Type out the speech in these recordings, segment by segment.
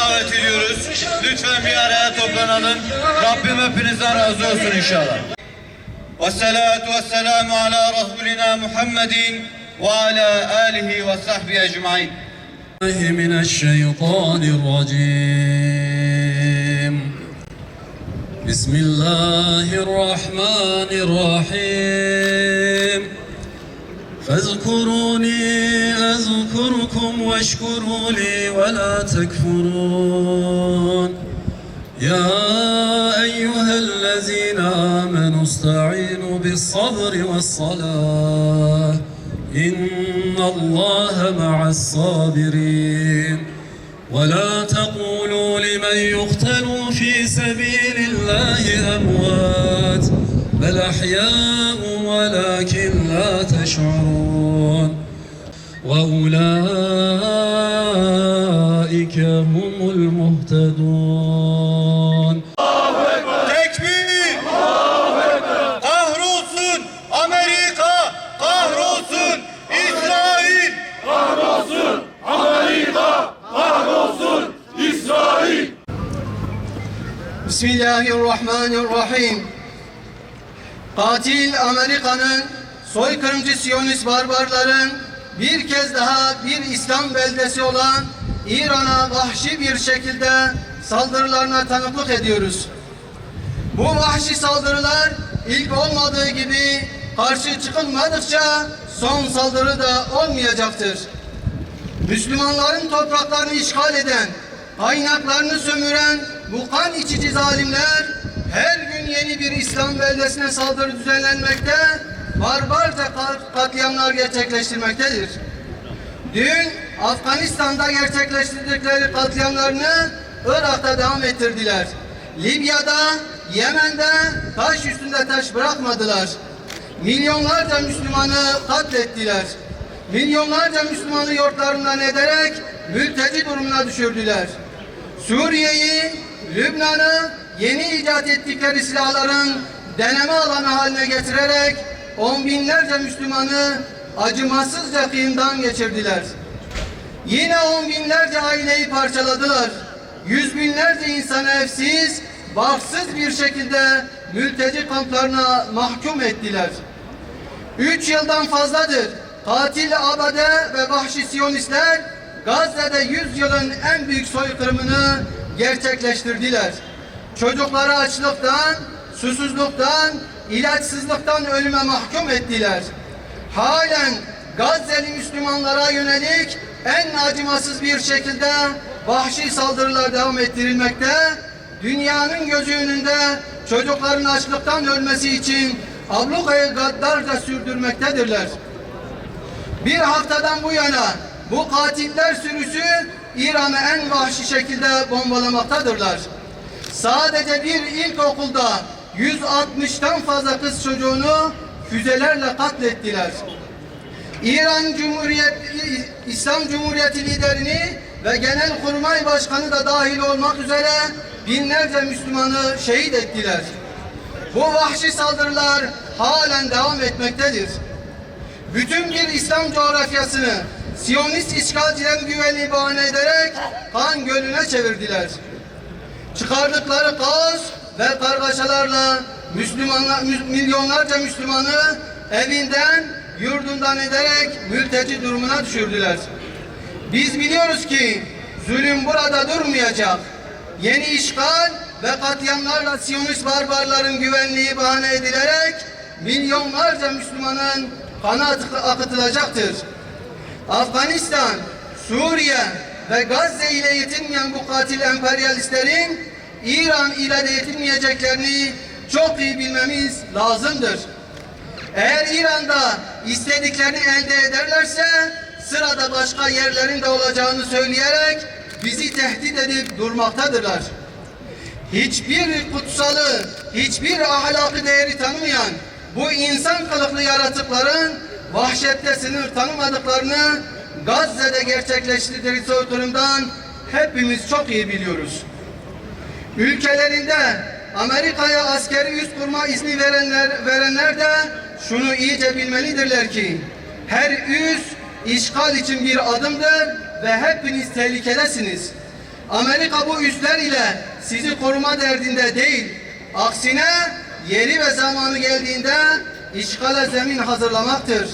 davet ediyoruz. Lütfen bir araya toplanalım. Rabbim hepinizden razı olsun inşallah. Vessalatu vesselamu ala Resulina Muhammedin ve ala alihi ve sahbihi ecmaîn. Mineşşeytanirracim. Bismillahirrahmanirrahim. فاذكروني أذكركم واشكروا لي ولا تكفرون يا أيها الذين آمنوا استعينوا بالصبر والصلاة إن الله مع الصابرين ولا تقولوا لمن يقتل في سبيل الله أموات بل أحياء ولكن لا تشعرون وأولئك هم المهتدون. Tekbir! Kahrolsun Amerika! Kahrolsun İsrail! Kahrolsun Amerika! Kahrolsun İsrail! Bismillahirrahmanirrahim. Katil Amerika'nın, soykırımcı Siyonist barbarların bir kez daha bir İslam beldesi olan İran'a vahşi bir şekilde saldırılarına tanıklık ediyoruz. Bu vahşi saldırılar ilk olmadığı gibi karşı çıkılmadıkça son saldırı da olmayacaktır. Müslümanların topraklarını işgal eden, kaynaklarını sömüren bu kan içici zalimler her gün yeni bir İslam beldesine saldırı düzenlenmekte, barbarca katliamlar gerçekleştirmektedir. Dün Afganistan'da gerçekleştirdikleri katliamlarını Irak'ta devam ettirdiler. Libya'da, Yemen'de taş üstünde taş bırakmadılar. Milyonlarca Müslümanı katlettiler. Milyonlarca Müslümanı yurtlarından ederek mülteci durumuna düşürdüler. Suriye'yi, Lübnan'ı yeni icat ettikleri silahların deneme alanı haline getirerek on binlerce Müslümanı acımasızca kıyımdan geçirdiler. Yine on binlerce aileyi parçaladılar. Yüz binlerce insanı evsiz, barksız bir şekilde mülteci kamplarına mahkum ettiler. 3 yıldan fazladır katil abade ve vahşi Siyonistler Gazze'de 100 yılın en büyük soykırımını gerçekleştirdiler. Çocukları açlıktan, susuzluktan, ilaçsızlıktan ölüme mahkum ettiler. Halen Gazze'li Müslümanlara yönelik en acımasız bir şekilde vahşi saldırılar devam ettirilmekte. Dünyanın gözü önünde çocukların açlıktan ölmesi için ablukayı gaddarca sürdürmektedirler. Bir haftadan bu yana bu katiller sürüsü İran'ı en vahşi şekilde bombalamaktadırlar. Sadece bir ilkokulda 160'tan fazla kız çocuğunu füzelerle katlettiler. İslam Cumhuriyeti liderini ve Genelkurmay Başkanı da dahil olmak üzere binlerce Müslümanı şehit ettiler. Bu vahşi saldırılar halen devam etmektedir. Bütün bir İslam coğrafyasını Siyonist işgalcilerin güvenliği bahane ederek kan gölüne çevirdiler. Çıkardıkları kaos ve kargaşalarla milyonlarca Müslümanı evinden, yurdundan ederek mülteci durumuna düşürdüler. Biz biliyoruz ki zulüm burada durmayacak. Yeni işgal ve katliamlarla Siyonist barbarların güvenliği bahane edilerek milyonlarca Müslümanın kanı akıtılacaktır. Afganistan, Suriye ve Gazze ile yetinmeyen bu katil emperyalistlerin İran ile de yetinmeyeceklerini çok iyi bilmemiz lazımdır. Eğer İran'da istediklerini elde ederlerse sırada başka yerlerin de olacağını söyleyerek bizi tehdit edip durmaktadırlar. Hiçbir kutsalı, hiçbir ahlaki değeri tanımayan bu insan kılıklı yaratıkların vahşette sınır tanımadıklarını Gazze'de gerçekleştirdikleri soykırımdan hepimiz çok iyi biliyoruz. Ülkelerinde Amerika'ya askeri üs kurma izni verenler de şunu iyice bilmelidirler ki her üs işgal için bir adımdır ve hepiniz tehlikedesiniz. Amerika bu üsler ile sizi koruma derdinde değil, aksine yeri ve zamanı geldiğinde işgale zemin hazırlamaktır.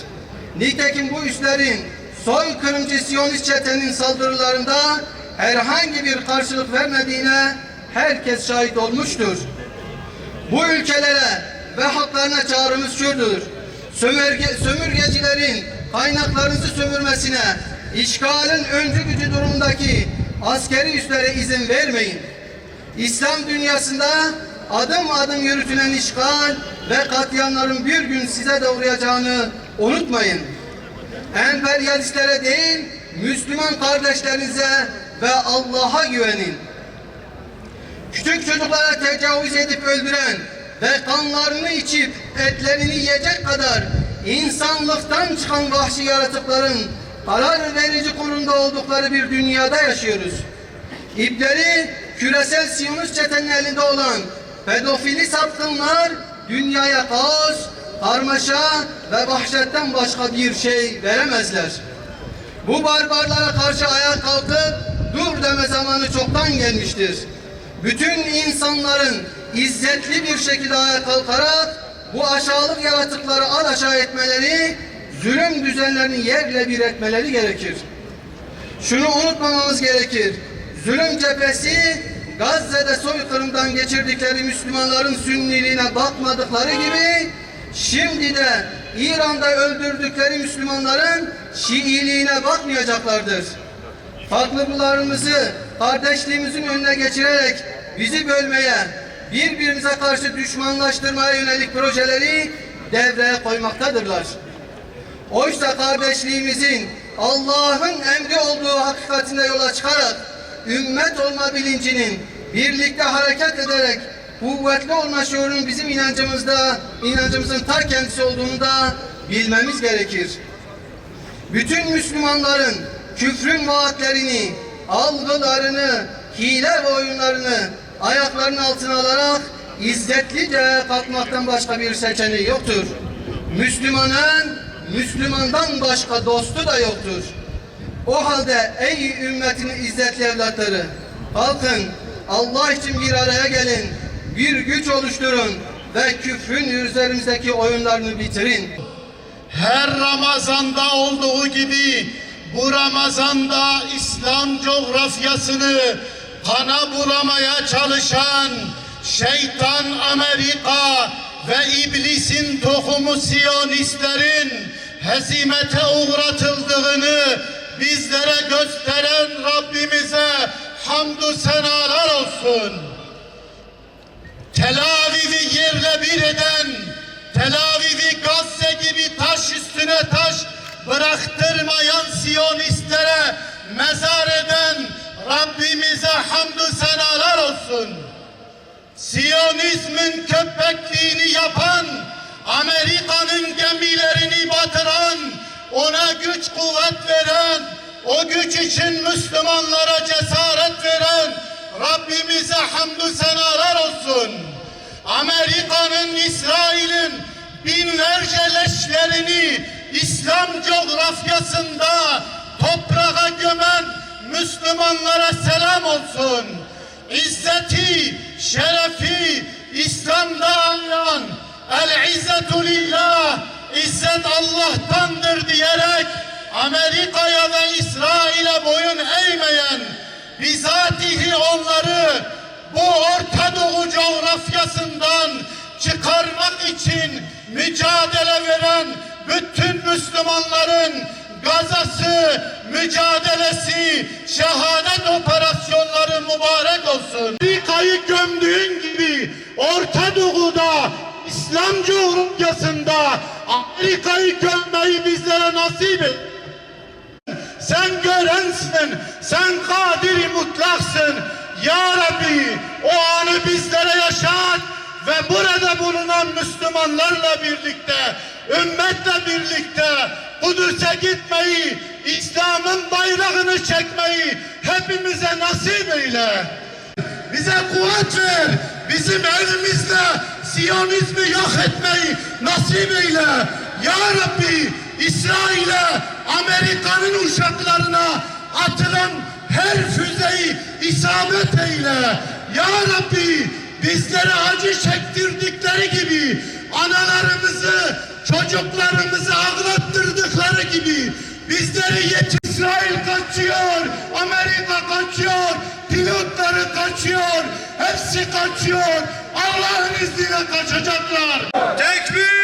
Nitekim bu üslerin soykırımcı Siyonist çetenin saldırılarında herhangi bir karşılık vermediğine herkes şahit olmuştur. Bu ülkelere ve halklarına çağrımız şudur: sömürgecilerin kaynaklarınızı sömürmesine, işgalin öncü gücü durumundaki askeri üslere izin vermeyin. İslam dünyasında adım adım yürütülen işgal ve katliamların bir gün size de uğrayacağını unutmayın. Emperyalistlere değil, Müslüman kardeşlerinize ve Allah'a güvenin. Küçük çocuklara tecavüz edip öldüren ve kanlarını içip etlerini yiyecek kadar insanlıktan çıkan vahşi yaratıkların karar verici konumda oldukları bir dünyada yaşıyoruz. İpleri küresel Siyonist çetenin elinde olan pedofili sapkınlar dünyaya kaos, karmaşa ve vahşetten başka bir şey veremezler. Bu barbarlara karşı ayağa kalkıp dur deme zamanı çoktan gelmiştir. Bütün insanların izzetli bir şekilde ayağa kalkarak bu aşağılık yaratıkları alaşağı etmeleri, zulüm düzenlerini yerle bir etmeleri gerekir. Şunu unutmamamız gerekir: zulüm cephesi Gazze'de soykırımdan geçirdikleri Müslümanların sünniliğine bakmadıkları gibi, şimdi de İran'da öldürdükleri Müslümanların Şiiliğine bakmayacaklardır. Farklılıklarımızı kardeşliğimizin önüne geçirerek bizi bölmeye, birbirimize karşı düşmanlaştırmaya yönelik projeleri devreye koymaktadırlar. Oysa kardeşliğimizin Allah'ın emri olduğu hakikatine yola çıkarak ümmet olma bilincinin, birlikte hareket ederek kuvvetli olma şuurunun bizim inancımızın ta kendisi olduğunu da bilmemiz gerekir. Bütün Müslümanların küfrün vaatlerini, algılarını, hile ve oyunlarını ayaklarının altına alarak izzetlice kalkmaktan başka bir seçeneği yoktur. Müslümanın Müslümandan başka dostu da yoktur. O halde ey ümmetin izzetli evlatları, kalkın, Allah için bir araya gelin, bir güç oluşturun ve küfrün üzerimizdeki oyunlarını bitirin. Her Ramazan'da olduğu gibi bu Ramazan'da İslam coğrafyasını kana bulamaya çalışan şeytan Amerika ve iblisin tohumu Siyonistlerin hezimete uğratıldığını bizlere gösteren Rabbimize hamdü senalar olsun. Tel Aviv'i yerle bir eden, Tel Aviv'i Gazze gibi taş üstüne taş bıraktırmayan Siyonistlere mezar eden Rabbimize hamdü senalar olsun. Siyonizmin köpekliğini yapan, Amerika'nın gemilerini batıran, ona güç kuvvet veren, o güç için Müslümanlara cesaret veren Rabbimize hamdü senalar olsun. Amerika'nın, İsrail'in binlerce leşlerini İslam coğrafyasında toprağa gömen Müslümanlara selam olsun. İzzeti, şerefi İslam'da anlayan, el-izzetu lillah, İzzet Allah'tandır diyerek Amerika'ya ve İsrail'e boyun eğmeyen, bizatihi onları bu Orta Doğu coğrafyasından çıkarmak için mücadele veren bütün Müslümanların gazası, mücadelesi, şehadet operasyonları mübarek olsun. Amerika'yı gömdüğün gibi Orta Doğu'da, İslam coğrafyasında Amerika'yı gömmeyi bizlere nasip et. Sen görensin, sen kadiri mutlaksın. Ya Rabbi, o anı bizlere yaşat ve burada bulunan Müslümanlarla birlikte, ümmetle birlikte Kudüs'e gitmeyi, İslam'ın bayrağını çekmeyi hepimize nasip eyle. Bize kuvvet ver, bizim elimizle Siyonizmi yok etmeyi nasip eyle. Ya Rabbi, İsrail'e, Amerika'nın uşaklarına atılan her füzeyi isabet eyle. Ya Rabbi bizlere acı çektirdikleri gibi analarımızı, çocuklarımızı ağlattırdıkları gibi bizleri İsrail kaçıyor, Amerika kaçıyor, pilotları kaçıyor, hepsi kaçıyor. Allah'ın izniyle kaçacaklar. Tekbir!